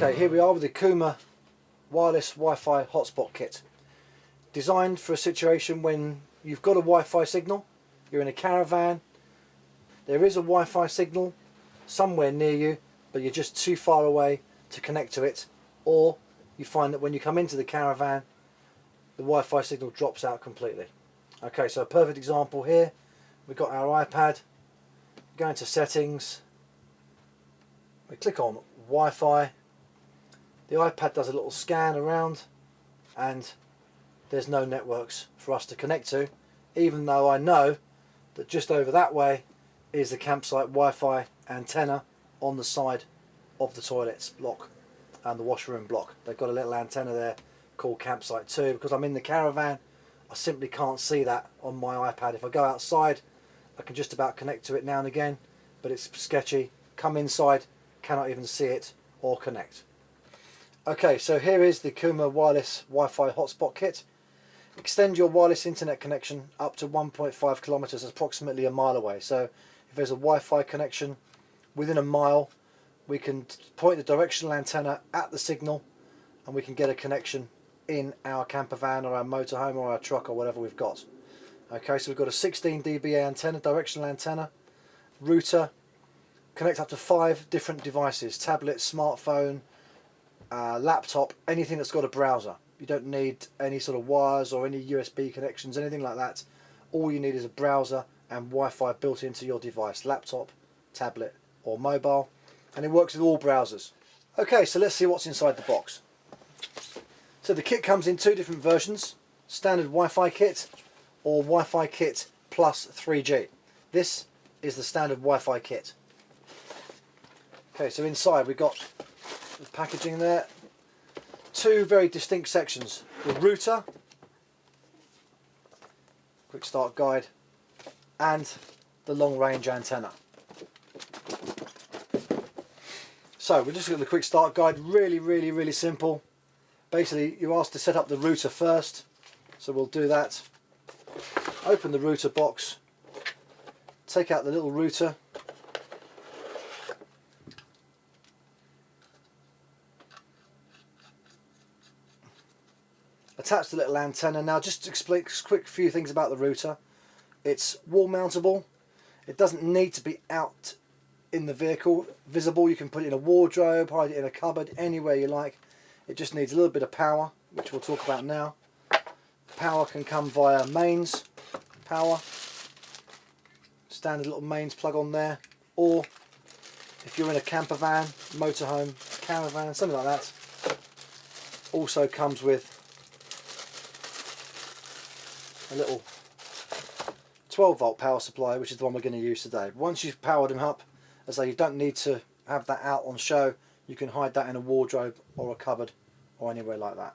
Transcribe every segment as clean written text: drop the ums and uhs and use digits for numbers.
Okay, here we are with the Kuma wireless Wi-Fi hotspot kit. Designed for a situation when you've got a Wi-Fi signal, you're in a caravan, there is a Wi-Fi signal somewhere near you, but you're just too far away to connect to it, or you find that when you come into the caravan, the Wi-Fi signal drops out completely. Okay, so a perfect example here, we've got our iPad, go into settings, we click on Wi-Fi, the iPad does a little scan around and there's no networks for us to connect to, even though I know that just over that way is the campsite Wi-Fi antenna on the side of the toilets block and the washroom block. They've got a little antenna there called campsite 2. Because I'm in the caravan, I simply can't see that on my iPad. If I go outside, I can just about connect to it now and again, but it's sketchy. Come inside, cannot even see it or connect. Okay, so here is the Kuma wireless Wi-Fi hotspot kit. Extend your wireless internet connection up to 1.5 kilometers, approximately a mile away. So if there's a Wi-Fi connection within a mile, we can point the directional antenna at the signal and we can get a connection in our camper van or our motorhome or our truck or whatever we've got. Okay, so we've got a 16 dBA antenna, directional antenna, router, connect up to 5 different devices: tablet, smartphone, laptop, anything that's got a browser. You don't need any sort of wires or any USB connections, anything like that. All you need is a browser and Wi-Fi built into your device, laptop, tablet or mobile, and it works with all browsers. Okay, so let's see what's inside the box. So the kit comes in 2 different versions: standard Wi-Fi kit or Wi-Fi kit plus 3G. This is the standard Wi-Fi kit. Okay, so inside we've got the packaging there. 2 very distinct sections: the router, quick start guide, and the long range antenna. So we're just going to the quick start guide. Really simple. Basically you're asked to set up the router first, so we'll do that. Open the router box, take out the little router, attach the little antenna. Now just to explain a quick few things about the router. It's wall mountable. It doesn't need to be out in the vehicle visible. You can put it in a wardrobe, hide it in a cupboard, anywhere you like. It just needs a little bit of power, which we'll talk about now. Power can come via mains power, standard little mains plug on there, or if you're in a camper van, motorhome, caravan, something like that, also comes with a little 12-volt power supply, which is the one we're going to use today. Once you've powered them up, as I say, you don't need to have that out on show. You can hide that in a wardrobe or a cupboard or anywhere like that.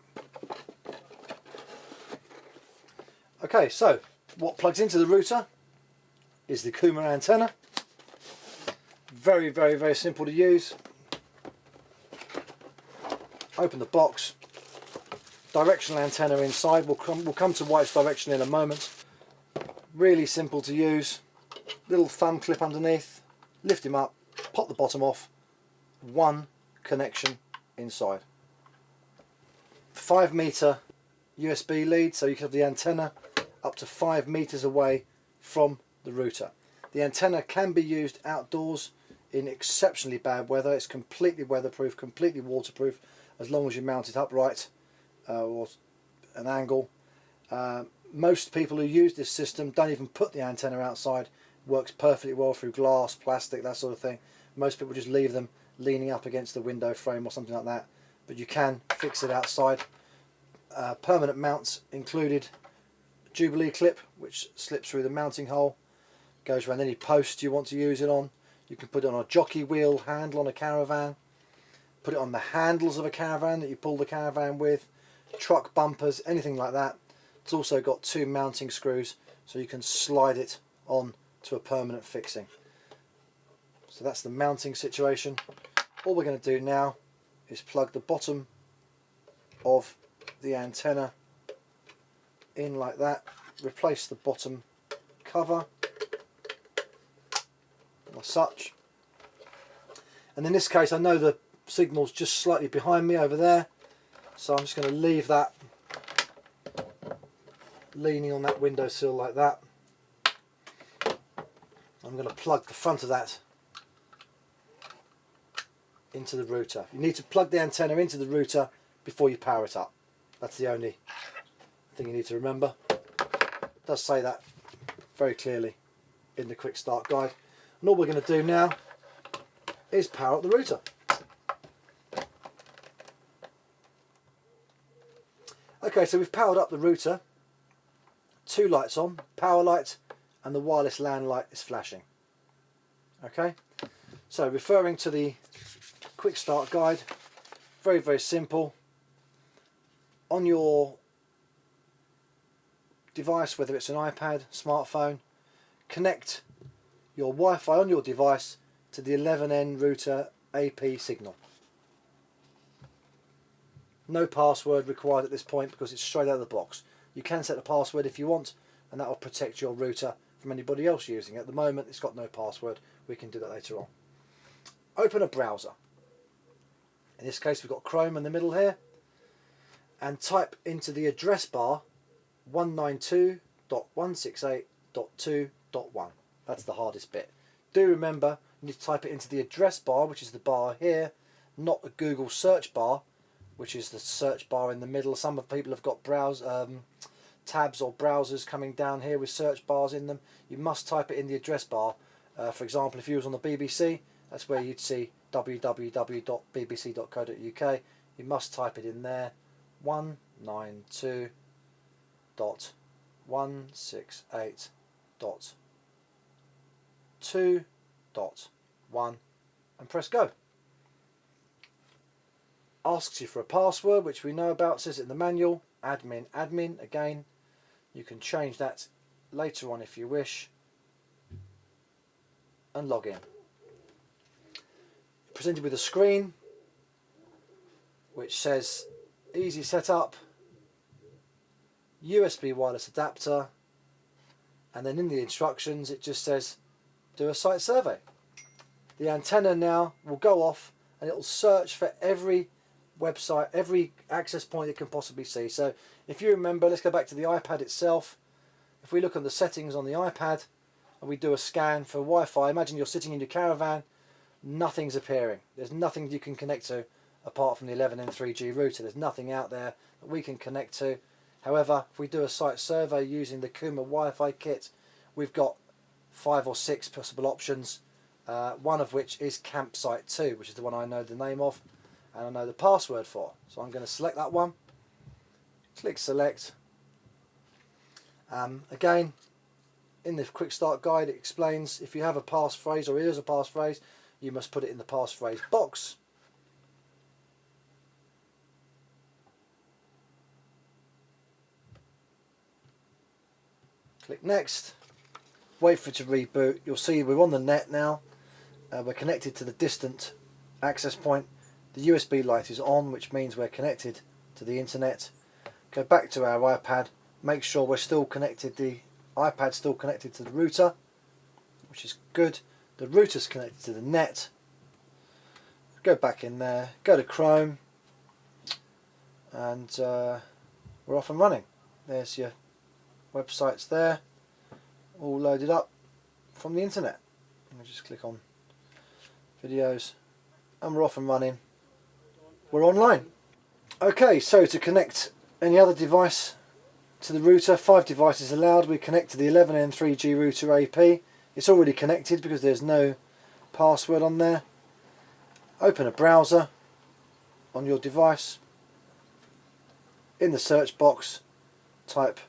Okay, so what plugs into the router is the Kuma antenna. Very simple to use. Open the box. Directional antenna inside. We'll come to why it's directional in a moment. Really simple to use. Little thumb clip underneath. Lift him up, pop the bottom off. 1 connection inside. 5 meter USB lead, so you can have the antenna up to 5 meters away from the router. The antenna can be used outdoors in exceptionally bad weather. It's completely weatherproof, completely waterproof, as long as you mount it upright or an angle. Most people who use this system don't even put the antenna outside. It works perfectly well through glass, plastic, that sort of thing. Most people just leave them leaning up against the window frame or something like that, but you can fix it outside. Permanent mounts included. Jubilee clip, which slips through the mounting hole, goes around any post you want to use it on. You can put it on a jockey wheel handle on a caravan, put it on the handles of a caravan that you pull the caravan with, truck bumpers, anything like that. It's also got 2 mounting screws, so you can slide it on to a permanent fixing. So that's the mounting situation. All we're going to do now is plug the bottom of the antenna in like that, replace the bottom cover as such, and in this case I know the signal's just slightly behind me over there, so I'm just going to leave that leaning on that windowsill like that. I'm going to plug the front of that into the router. You need to plug the antenna into the router before you power it up. That's the only thing you need to remember. It does say that very clearly in the quick start guide. And all we're going to do now is power up the router. Okay, so we've powered up the router. Two lights on, power light and the wireless LAN light is flashing. Okay, so referring to the quick start guide, very, very simple. On your device, whether it's an iPad, smartphone, connect your Wi-Fi on your device to the 11N router AP signal. No password required at this point because it's straight out of the box. You can set a password if you want, and that will protect your router from anybody else using it. At the moment it's got no password. We can do that later on. Open a browser. In this case we've got Chrome in the middle here, and type into the address bar 192.168.2.1. That's the hardest bit. Do remember you need to type it into the address bar, which is the bar here, not the Google search bar, which is the search bar in the middle. Some of people have got tabs or browsers coming down here with search bars in them. You must type it in the address bar. For example, if you was on the BBC, that's where you'd see www.bbc.co.uk. You must type it in there, 192.168.2.1, and press go. Asks you for a password, which we know about, says it in the manual, admin. Again, you can change that later on if you wish, and log in. Presented with a screen which says easy setup, USB wireless adapter, and then in the instructions it just says do a site survey. The antenna now will go off and it will search for every website, every access point it can possibly see. So if you remember, let's go back to the iPad itself. If we look at the settings on the iPad and we do a scan for Wi-Fi, imagine you're sitting in your caravan, nothing's appearing. There's nothing you can connect to apart from the 11N 3G router. There's nothing out there that we can connect to. However, if we do a site survey using the Kuma Wi-Fi kit, we've got 5 or 6 possible options, one of which is Campsite 2, which is the one I know the name of and I know the password for. So I'm going to select that one, click select. Again, in the quick start guide it explains if you have a passphrase or here's a passphrase, you must put it in the passphrase box. Click next, wait for it to reboot. You'll see we're on the net now. We're connected to the distant access point. The USB light is on, which means we're connected to the internet. Go back to our iPad, make sure we're still connected, the iPad's still connected to the router, which is good. The router's connected to the net. Go back in there, go to Chrome, and we're off and running. There's your websites there, all loaded up from the internet. Let me just click on videos and we're off and running. We're online. Okay, so to connect any other device to the router, 5 devices allowed. We connect to the 11N 3G router AP. It's already connected because there's no password on there. Open a browser on your device. In the search box, type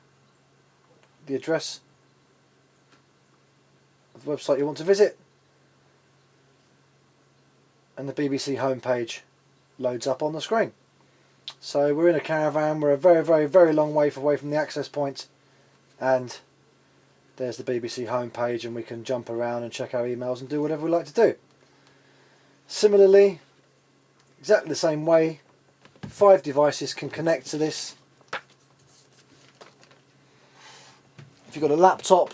the address of the website you want to visit, and the BBC homepage loads up on the screen. So we're in a caravan, we're a very, very, very long way away from the access point, and there's the BBC homepage, and we can jump around and check our emails and do whatever we like to do. Similarly, exactly the same way, 5 devices can connect to this. If you've got a laptop,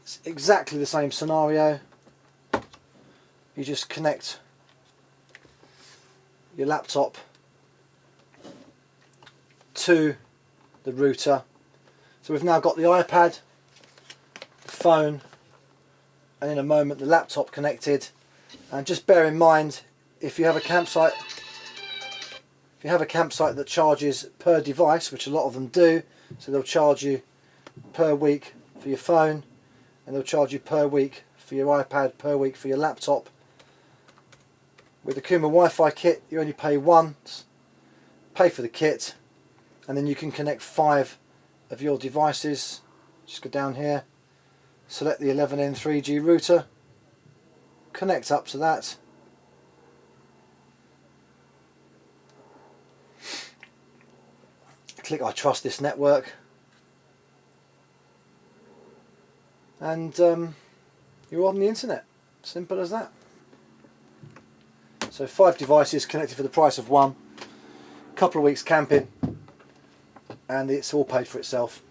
it's exactly the same scenario. You just connect your laptop to the router. So we've now got the iPad, the phone, and in a moment the laptop connected. And just bear in mind, if you have a campsite that charges per device, which a lot of them do, so they'll charge you per week for your phone, and they'll charge you per week for your iPad, per week for your laptop. With the Kuma Wi-Fi kit, you only pay once, pay for the kit, and then you can connect 5 of your devices. Just go down here, select the 11N 3G router, connect up to that, click I trust this network, and you're on the internet. Simple as that. So 5 devices connected for the price of one, couple of weeks camping, and it's all paid for itself.